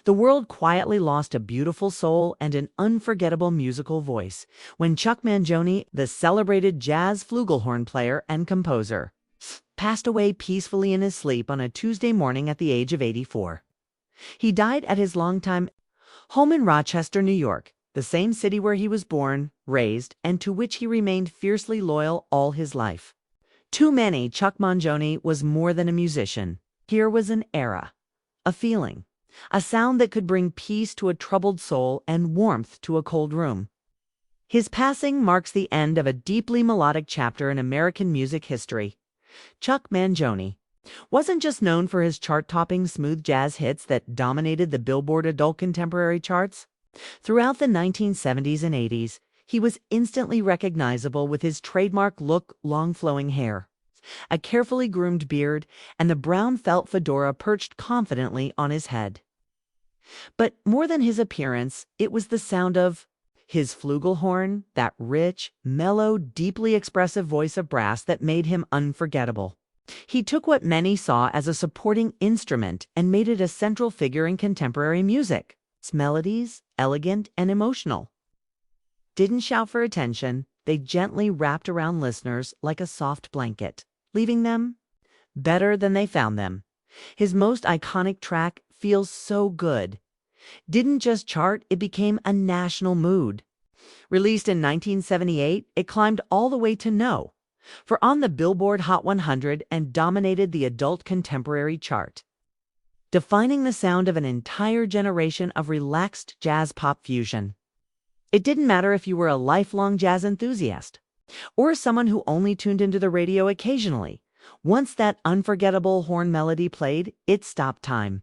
The world quietly lost a beautiful soul and an unforgettable musical voice when Chuck Mangione, the celebrated jazz flugelhorn player and composer, passed away peacefully in his sleep on a Tuesday morning at the age of 84. He died at his longtime home in Rochester, New York, the same city where he was born, raised, and to which he remained fiercely loyal all his life. To many, Chuck Mangione was more than a musician. Here was an era, a feeling, a sound that could bring peace to a troubled soul and warmth to a cold room. His passing marks the end of a deeply melodic chapter in American music history. Chuck Mangione wasn't just known for his chart-topping smooth jazz hits that dominated the Billboard adult contemporary charts. Throughout the 1970s and 80s, he was instantly recognizable with his trademark look, long flowing hair, a carefully groomed beard, and the brown felt fedora perched confidently on his head. But more than his appearance, it was the sound of his flugelhorn, that rich, mellow, deeply expressive voice of brass that made him unforgettable. He took what many saw as a supporting instrument and made it a central figure in contemporary music. Its melodies, elegant and emotional, didn't shout for attention. They gently wrapped around listeners like a soft blanket, leaving them better than they found them. His most iconic track, Feels So Good, didn't just chart, it became a national mood. Released in 1978, it climbed all the way to No. for on the Billboard Hot 100 and dominated the adult contemporary chart, defining the sound of an entire generation of relaxed jazz pop fusion. It didn't matter if you were a lifelong jazz enthusiast or someone who only tuned into the radio occasionally. Once that unforgettable horn melody played, it stopped time.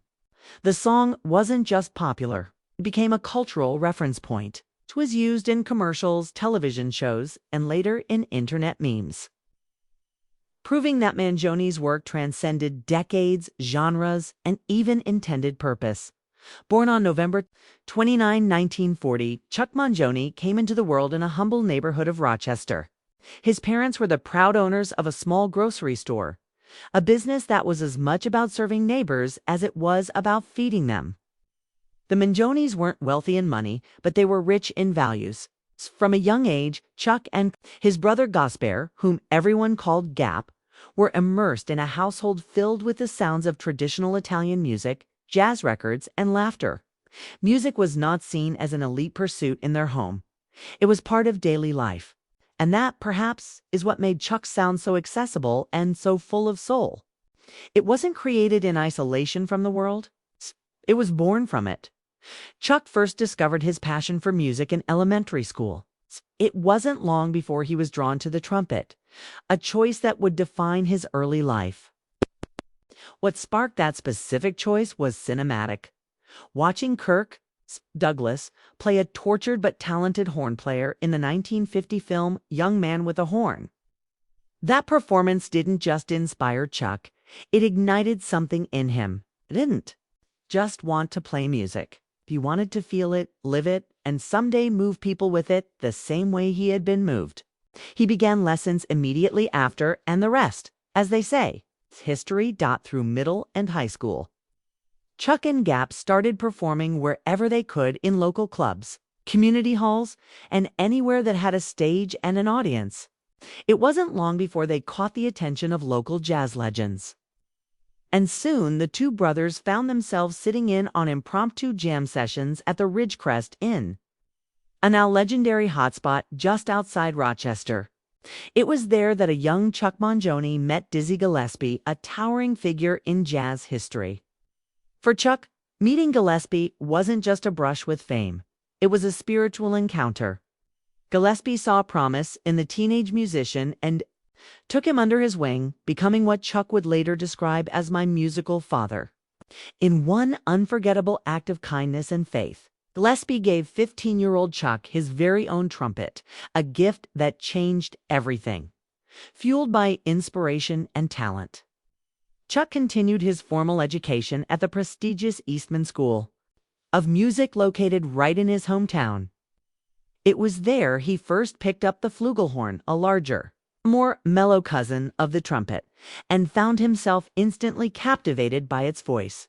The song wasn't just popular, it became a cultural reference point. It was used in commercials, television shows, and later in internet memes, proving that Mangione's work transcended decades, genres, and even intended purpose. Born on November 29, 1940, Chuck Mangione came into the world in a humble neighborhood of Rochester. His parents were the proud owners of a small grocery store, a business that was as much about serving neighbors as it was about feeding them. The Mangiones weren't wealthy in money, but they were rich in values. From a young age, Chuck and his brother Gasper, whom everyone called Gap, were immersed in a household filled with the sounds of traditional Italian music, jazz records, and laughter. Music was not seen as an elite pursuit in their home. It was part of daily life. And that, perhaps, is what made Chuck's sound so accessible and so full of soul. It wasn't created in isolation from the world. It was born from it. Chuck first discovered his passion for music in elementary school. It wasn't long before he was drawn to the trumpet, a choice that would define his early life. What sparked that specific choice was cinematic. Watching Kirk Douglas play a tortured but talented horn player in the 1950 film Young Man with a Horn. That performance didn't just inspire Chuck, it ignited something in him. He didn't just want to play music. He wanted to feel it, live it, and someday move people with it the same way he had been moved. He began lessons immediately after, and the rest, as they say, history. Through middle and high school, Chuck and Gap started performing wherever they could in local clubs, community halls, and anywhere that had a stage and an audience. It wasn't long before they caught the attention of local jazz legends. And soon the two brothers found themselves sitting in on impromptu jam sessions at the Ridgecrest Inn, a now legendary hotspot just outside Rochester. It was there that a young Chuck Mangione met Dizzy Gillespie, a towering figure in jazz history. For Chuck, meeting Gillespie wasn't just a brush with fame. It was a spiritual encounter. Gillespie saw promise in the teenage musician and took him under his wing, becoming what Chuck would later describe as my musical father. In one unforgettable act of kindness and faith, Gillespie gave 15-year-old Chuck his very own trumpet, a gift that changed everything. Fueled by inspiration and talent, Chuck continued his formal education at the prestigious Eastman School of Music located right in his hometown. It was there he first picked up the flugelhorn, a larger, more mellow cousin of the trumpet, and found himself instantly captivated by its voice.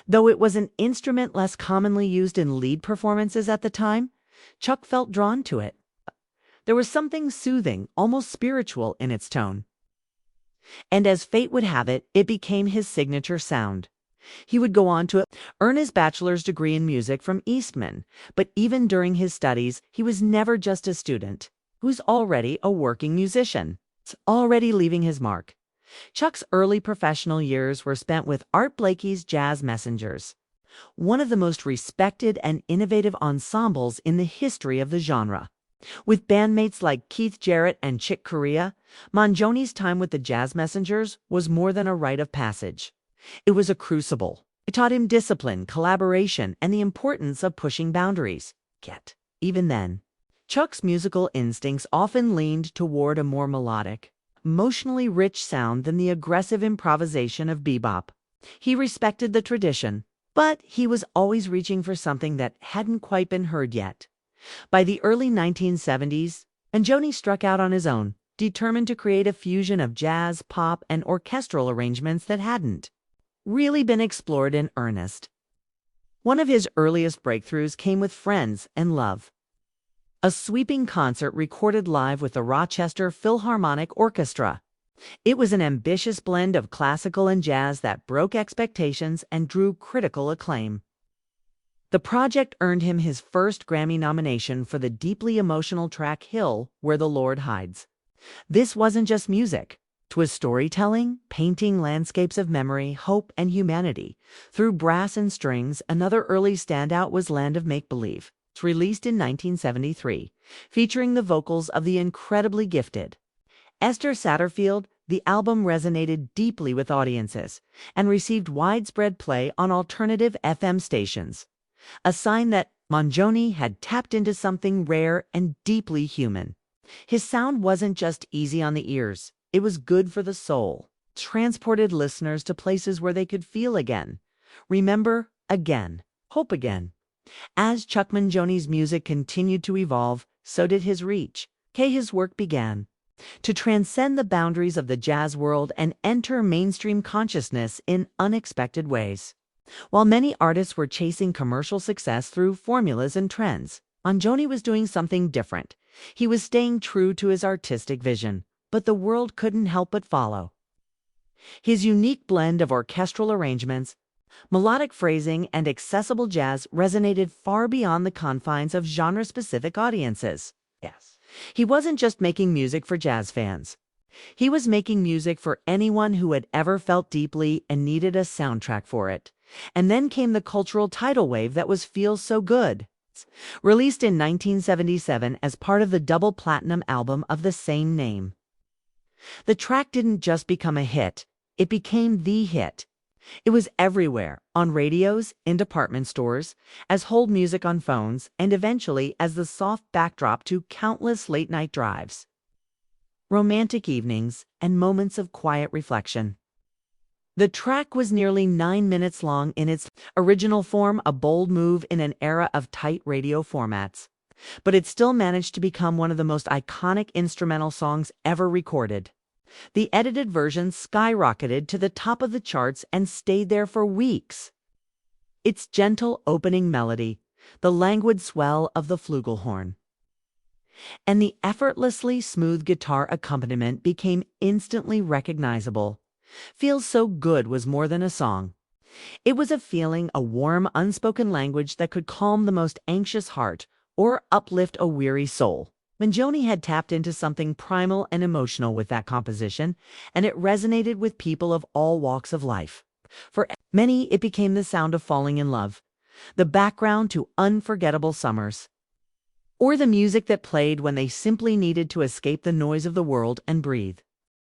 Though it was an instrument less commonly used in lead performances at the time, Chuck felt drawn to it. There was something soothing, almost spiritual in its tone. And as fate would have it, it became his signature sound. He would go on to earn his bachelor's degree in music from Eastman, but even during his studies, he was never just a student. He was already a working musician, already leaving his mark. Chuck's early professional years were spent with Art Blakey's Jazz Messengers, one of the most respected and innovative ensembles in the history of the genre. With bandmates like Keith Jarrett and Chick Corea, Mangione's time with the Jazz Messengers was more than a rite of passage. It was a crucible. It taught him discipline, collaboration, and the importance of pushing boundaries. Yet, even then, Chuck's musical instincts often leaned toward a more melodic, emotionally rich sound than the aggressive improvisation of bebop. He respected the tradition, but he was always reaching for something that hadn't quite been heard yet. By the early 1970s, Mangione struck out on his own, determined to create a fusion of jazz, pop, and orchestral arrangements that hadn't really been explored in earnest. One of his earliest breakthroughs came with Friends and Love, a sweeping concert recorded live with the Rochester Philharmonic Orchestra. It was an ambitious blend of classical and jazz that broke expectations and drew critical acclaim. The project earned him his first Grammy nomination for the deeply emotional track Hill, Where the Lord Hides. This wasn't just music. 'Twas storytelling, painting landscapes of memory, hope, and humanity. Through brass and strings, another early standout was Land of Make-Believe, released in 1973, featuring the vocals of the incredibly gifted Esther Satterfield. The album resonated deeply with audiences and received widespread play on alternative FM stations, a sign that Mangione had tapped into something rare and deeply human. His sound wasn't just easy on the ears. It was good for the soul, transported listeners to places where they could feel again, remember again, hope again. As Chuck Mangione's music continued to evolve, so did his reach. His work began to transcend the boundaries of the jazz world and enter mainstream consciousness in unexpected ways. While many artists were chasing commercial success through formulas and trends, Mangione was doing something different. He was staying true to his artistic vision, but the world couldn't help but follow. His unique blend of orchestral arrangements, melodic phrasing, and accessible jazz resonated far beyond the confines of genre-specific audiences. Yes, he wasn't just making music for jazz fans. He was making music for anyone who had ever felt deeply and needed a soundtrack for it. And then came the cultural tidal wave that was Feel So Good, released in 1977 as part of the double platinum album of the same name. The track didn't just become a hit, it became the hit. It was everywhere, on radios, in department stores, as hold music on phones, and eventually as the soft backdrop to countless late-night drives, romantic evenings, and moments of quiet reflection. The track was nearly 9 minutes long in its original form, a bold move in an era of tight radio formats. But it still managed to become one of the most iconic instrumental songs ever recorded. The edited version skyrocketed to the top of the charts and stayed there for weeks. Its gentle opening melody, the languid swell of the flugelhorn, and the effortlessly smooth guitar accompaniment became instantly recognizable. Feels So Good was more than a song. It was a feeling, a warm, unspoken language that could calm the most anxious heart or uplift a weary soul. Mangione had tapped into something primal and emotional with that composition, and it resonated with people of all walks of life. For many, it became the sound of falling in love, the background to unforgettable summers, or the music that played when they simply needed to escape the noise of the world and breathe.